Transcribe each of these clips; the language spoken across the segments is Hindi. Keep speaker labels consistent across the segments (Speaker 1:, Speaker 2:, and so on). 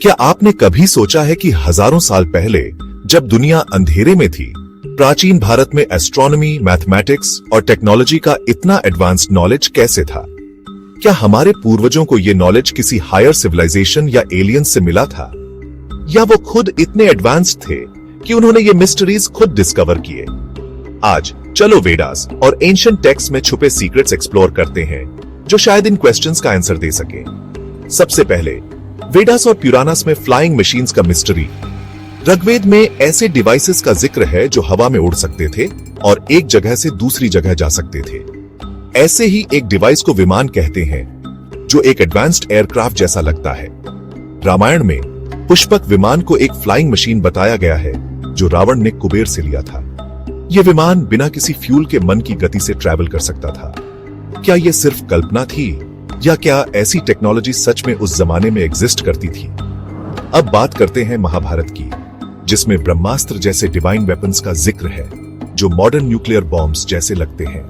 Speaker 1: क्या आपने कभी सोचा है कि हजारों साल पहले जब दुनिया अंधेरे में थी, प्राचीन भारत में एस्ट्रोनॉमी, मैथमेटिक्स और टेक्नोलॉजी का इतना एडवांस्ड नॉलेज कैसे था? क्या हमारे पूर्वजों को यह नॉलेज किसी हायर सिविलाइजेशन या एलियन से मिला था, या वो खुद इतने एडवांस्ड थे कि उन्होंने ये मिस्ट्रीज खुद डिस्कवर किए? आज चलो वेदास और एंशिएंट टेक्स्ट में छुपे सीक्रेट्स एक्सप्लोर करते हैं जो शायद इन क्वेश्चंस का आंसर दे सके। सबसे पहले वेदास और पुराणास में फ्लाइंग मशीन्स का मिस्ट्री। ऋग्वेद में ऐसे डिवाइसेस का जिक्र है जो हवा में उड़ सकते थे और एक जगह से दूसरी जगह जा सकते थे। ऐसे ही एक डिवाइस को विमान कहते हैं जो एक एडवांस्ड एयरक्राफ्ट जैसा लगता है। रामायण में पुष्पक विमान को एक फ्लाइंग मशीन बताया गया है जो रावण ने कुबेर से लिया था। यह विमान बिना किसी फ्यूल के मन की गति से ट्रैवल कर सकता था। क्या यह सिर्फ कल्पना थी या क्या ऐसी टेक्नोलॉजी सच में उस जमाने में एग्जिस्ट करती थी? अब बात करते हैं महाभारत की, जिसमें ब्रह्मास्त्र जैसे डिवाइन वेपन्स का जिक्र है जो मॉडर्न न्यूक्लियर बॉम्ब्स जैसे लगते हैं।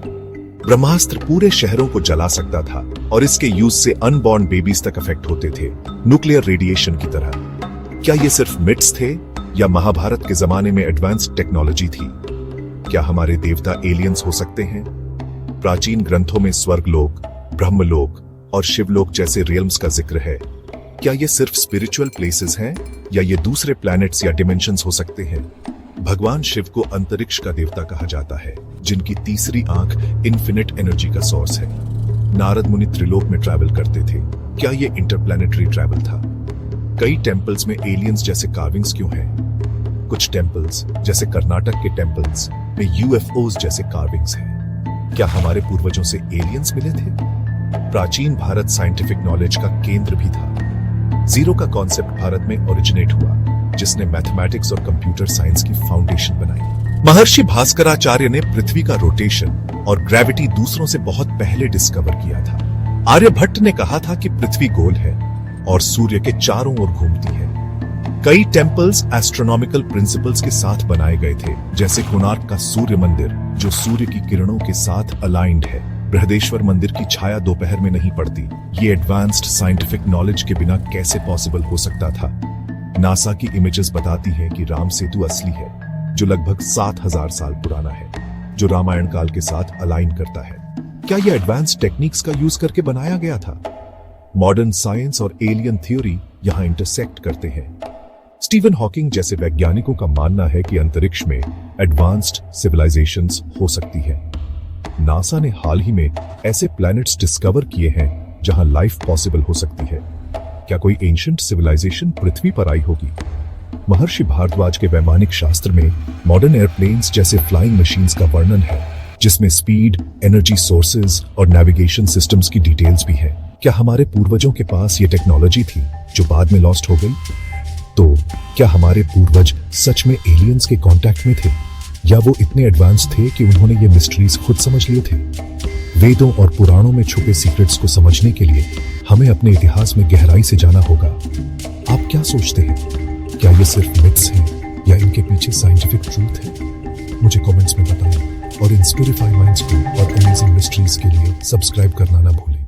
Speaker 1: ब्रह्मास्त्र पूरे शहरों को जला सकता था और इसके यूज से अनबॉर्न बेबीज तक अफेक्ट होते थे, न्यूक्लियर रेडिएशन की तरह। क्या ये सिर्फ मिथ्स थे या महाभारत के जमाने में एडवांस्ड टेक्नोलॉजी थी? क्या हमारे देवता एलियंस हो सकते हैं? प्राचीन ग्रंथों में स्वर्गलोक, ब्रह्मलोक और शिवलोक जैसे रियल्म्स का जिक्र है। क्या ये सिर्फ स्पिरिचुअल प्लेसेस हैं या ये दूसरे प्लैनेट्स या डिमेंशंस हो सकते हैं? भगवान शिव को अंतरिक्ष का देवता कहा जाता है, जिनकी तीसरी आंख इन्फिनिट एनर्जी का सोर्स है। नारद मुनि त्रिलोक में ट्रैवल करते थे। क्या ये इंटरप्लैनेटरी ट्रैवल था? कई टेम्पल्स में एलियंस जैसे कार्विंग्स क्यों हैं? कुछ टेम्पल्स जैसे कर्नाटक के टेम्पल्स में यूएफओज जैसे कार्विंग्स हैं। क्या हमारे पूर्वजों से एलियंस मिले थे? प्राचीन भारत साइंटिफिक नॉलेज का केंद्र भी था। जीरो का कॉन्सेप्ट भारत में ओरिजिनेट हुआ, जिसने मैथमेटिक्स और कंप्यूटर साइंस की फाउंडेशन बनाई। महर्षि भास्कराचार्य ने पृथ्वी का रोटेशन और ग्रेविटी दूसरों से बहुत पहले डिस्कवर किया था। आर्यभट्ट ने कहा था कि पृथ्वी गोल है और सूर्य के चारों ओर घूमती है। कई टेम्पल्स एस्ट्रोनॉमिकल प्रिंसिपल्स के साथ बनाए गए थे, जैसे कोणार्क का सूर्य मंदिर जो सूर्य की किरणों के साथ अलाइंड है। बृहदेश्वर मंदिर की छाया दोपहर में नहीं पड़ती। ये एडवांस्ड साइंटिफिक नॉलेज के बिना कैसे पॉसिबल हो सकता था? नासा की इमेजेस बताती हैं कि राम सेतु असली है, जो लगभग 7000 साल पुराना है, जो रामायण काल के साथ अलाइन करता है। क्या यह एडवांस्ड टेक्निक्स का यूज करके बनाया गया था? मॉडर्न साइंस और एलियन थ्योरी यहां इंटरसेक्ट करते हैं। स्टीफन हॉकिंग जैसे वैज्ञानिकों का मानना है कि अंतरिक्ष में एडवांस्ड सिविलाइजेशंस हो सकती है। नासा ने हाल ही में ऐसे प्लैनेट्स डिस्कवर किए हैं जहां लाइफ पॉसिबल हो सकती है। क्या कोई एंशिएंट सिविलाइजेशन पृथ्वी पर आई होगी? महर्षि भारद्वाज के वैमानिक शास्त्र में मॉडर्न एयरप्लेन्स जैसे फ्लाइंग मशीन्स का वर्णन है, जिसमें स्पीड, एनर्जी सोर्सेज और नेविगेशन सिस्टम्स की डिटेल्स भी है। क्या हमारे पूर्वजों के पास ये टेक्नोलॉजी थी जो बाद में लॉस्ट हो गई? तो क्या हमारे पूर्वज सच में एलियंस के कांटेक्ट में थे, या वो इतने एडवांस थे कि उन्होंने ये मिस्ट्रीज खुद समझ लिए थे? वेदों और पुराणों में छुपे सीक्रेट्स को समझने के लिए हमें अपने इतिहास में गहराई से जाना होगा। आप क्या सोचते हैं? क्या ये सिर्फ मिथ्स हैं या इनके पीछे साइंटिफिक ट्रूथ है? मुझे कमेंट्स में बताएं और इन स्पिरिफाई माइंड्स को और अमेजिंग मिस्ट्रीज के लिए सब्सक्राइब करना ना भूलें।